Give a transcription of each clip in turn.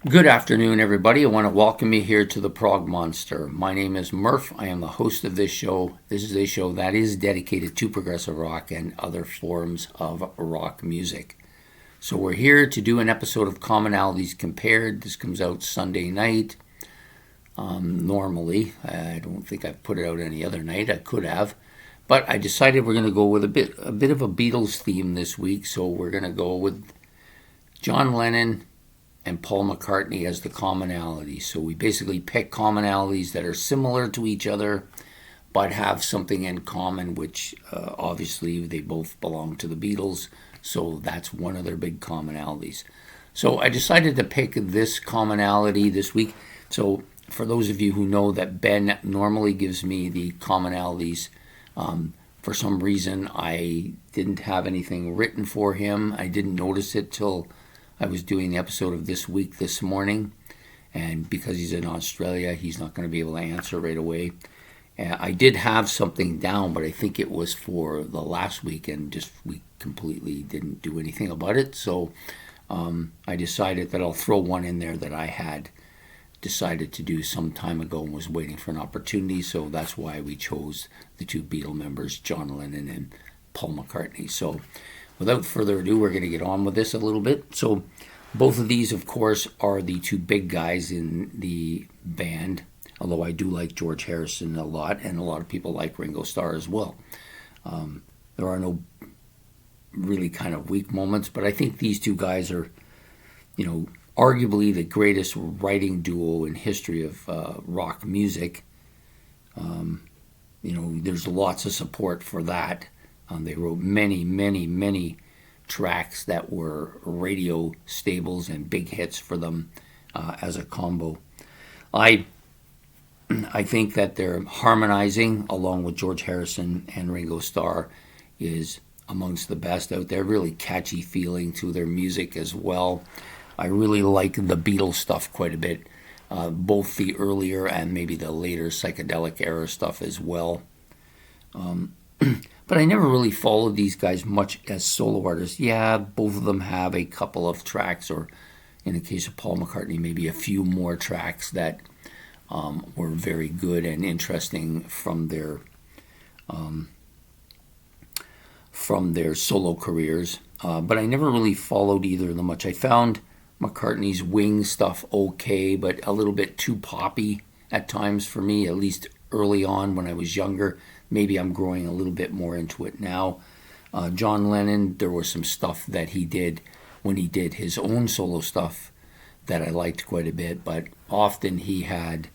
Good afternoon, everybody. I want to welcome you here to the Prog Monster. My name is Murph. I am the host of this show. This is a show that is dedicated to progressive rock and other forms of rock music. So we're here to do an episode of Commonalities Compared. This comes out Sunday night. Normally, I don't think I've put it out any other night. I could have. But I decided we're going to go with a bit of a Beatles theme this week. So we're going to go with John Lennon and Paul McCartney as the commonalities. So we basically pick commonalities that are similar to each other but have something in common, which obviously they both belong to the Beatles, so that's one of their big commonalities. So I decided to pick this commonality this week. So for those of you who know that Ben normally gives me the commonalities, for some reason I didn't have anything written for him. I didn't notice it till I was doing the episode of this week this morning, and because he's in Australia, he's not going to be able to answer right away. I did have something down, but I think it was for the last week, and just we completely didn't do anything about it. So I decided that I'll throw one in there that I had decided to do some time ago and was waiting for an opportunity. So that's why we chose the two Beatle members, John Lennon and Paul McCartney. So without further ado, we're going to get on with this a little bit. So both of these, of course, are the two big guys in the band, although I do like George Harrison a lot, and a lot of people like Ringo Starr as well. There are no really kind of weak moments, but I think these two guys are, arguably the greatest writing duo in history of rock music. There's lots of support for that. They wrote many tracks that were radio staples and big hits for them as a combo. I think that their harmonizing, along with George Harrison and Ringo Starr, is amongst the best out there. Really catchy feeling to their music as well. I really like the Beatles stuff quite a bit, both the earlier and maybe the later psychedelic era stuff as well. But I never really followed these guys much as solo artists. Yeah, both of them have a couple of tracks, or in the case of Paul McCartney, maybe a few more tracks that were very good and interesting from their solo careers. But I never really followed either of them much. I found McCartney's Wings stuff okay, but a little bit too poppy at times for me, at least early on when I was younger. Maybe I'm growing a little bit more into it now. John Lennon, there was some stuff that he did when he did his own solo stuff that I liked quite a bit, but often he had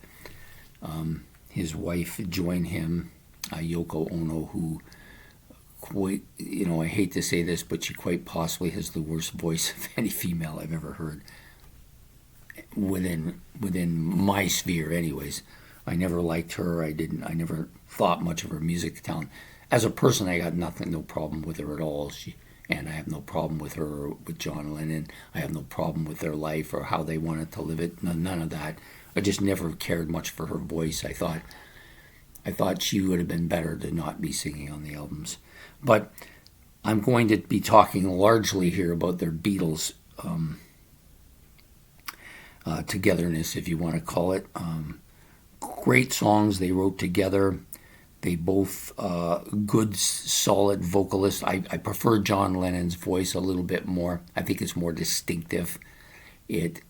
his wife join him, Yoko Ono, who quite, I hate to say this, but she quite possibly has the worst voice of any female I've ever heard within my sphere anyways. I never liked her. I never thought much of her music talent. As a person, I got no problem with her at all. And I have no problem with her, with John Lennon. I have no problem with their life or how they wanted to live it. None of that. I just never cared much for her voice. I thought she would have been better to not be singing on the albums. But I'm going to be talking largely here about their Beatles togetherness, if you want to call it. Great songs they wrote together. They both good, solid vocalists. I prefer John Lennon's voice a little bit more. I think it's more distinctive. To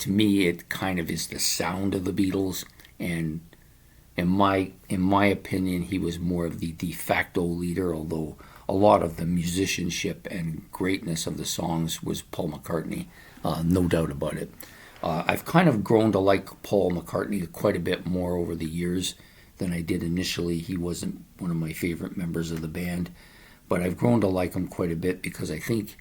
me, it kind of is the sound of the Beatles, and in my opinion, he was more of the de facto leader, although a lot of the musicianship and greatness of the songs was Paul McCartney, no doubt about it. I've kind of grown to like Paul McCartney quite a bit more over the years than I did initially. He wasn't one of my favorite members of the band, but I've grown to like him quite a bit because I think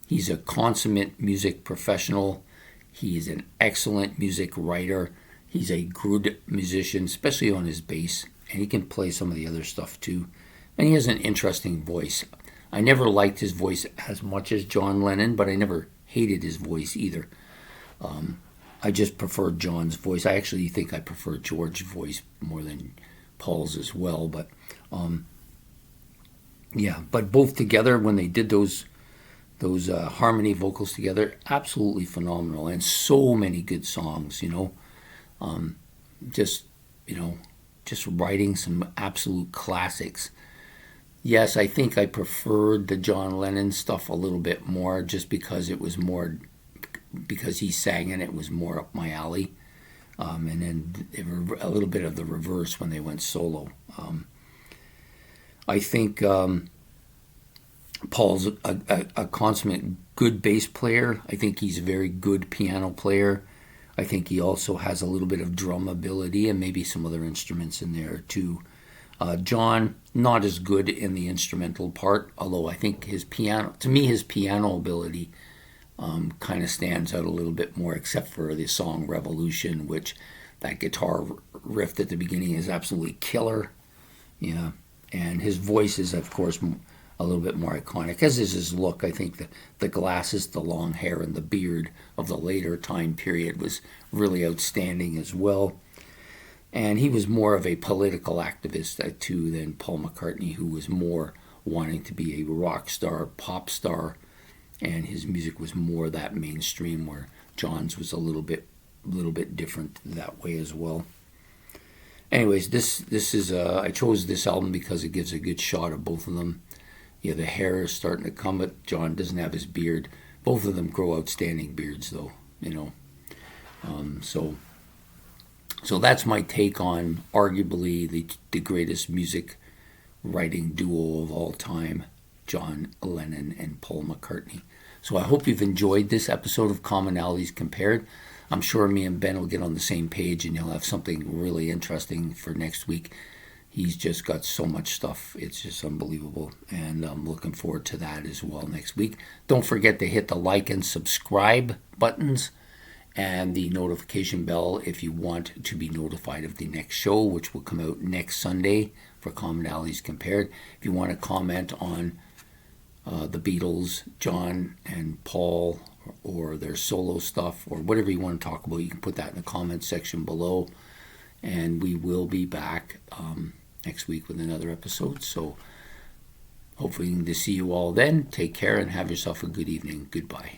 he's a consummate music professional. He's an excellent music writer. He's a good musician, especially on his bass, and he can play some of the other stuff too. And he has an interesting voice. I never liked his voice as much as John Lennon, but I never hated his voice either. I just preferred John's voice. I actually think I prefer George's voice more than Paul's as well. But but both together when they did those those harmony vocals together, absolutely phenomenal, and so many good songs. Just just writing some absolute classics. Yes, I think I preferred the John Lennon stuff a little bit more, just because because he sang and it was more up my alley. And then a little bit of the reverse when they went solo. I think Paul's a consummate good bass player. I think he's a very good piano player. I think he also has a little bit of drum ability and maybe some other instruments in there too. John, not as good in the instrumental part, although I think his piano ability kind of stands out a little bit more, except for the song Revolution, which that guitar riff at the beginning is absolutely killer. Yeah. And his voice is, of course, a little bit more iconic, as is his look. I think the glasses, the long hair, and the beard of the later time period was really outstanding as well. And he was more of a political activist, too, than Paul McCartney, who was more wanting to be a rock star, pop star, and his music was more that mainstream, where John's was a little bit different that way as well. Anyways, this is I chose this album because it gives a good shot of both of them. Yeah, the hair is starting to come, but John doesn't have his beard. Both of them grow outstanding beards, though. So that's my take on arguably the greatest music writing duo of all time, John Lennon and Paul McCartney. So I hope you've enjoyed this episode of Commonalities Compared. I'm sure me and Ben will get on the same page and you'll have something really interesting for next week. He's just got so much stuff. It's just unbelievable. And I'm looking forward to that as well next week. Don't forget to hit the like and subscribe buttons and the notification bell if you want to be notified of the next show, which will come out next Sunday for Commonalities Compared. If you want to comment on the Beatles, John and Paul, or their solo stuff, or whatever you want to talk about, you can put that in the comments section below. And we will be back next week with another episode. So hopefully to see you all then. Take care and have yourself a good evening. Goodbye.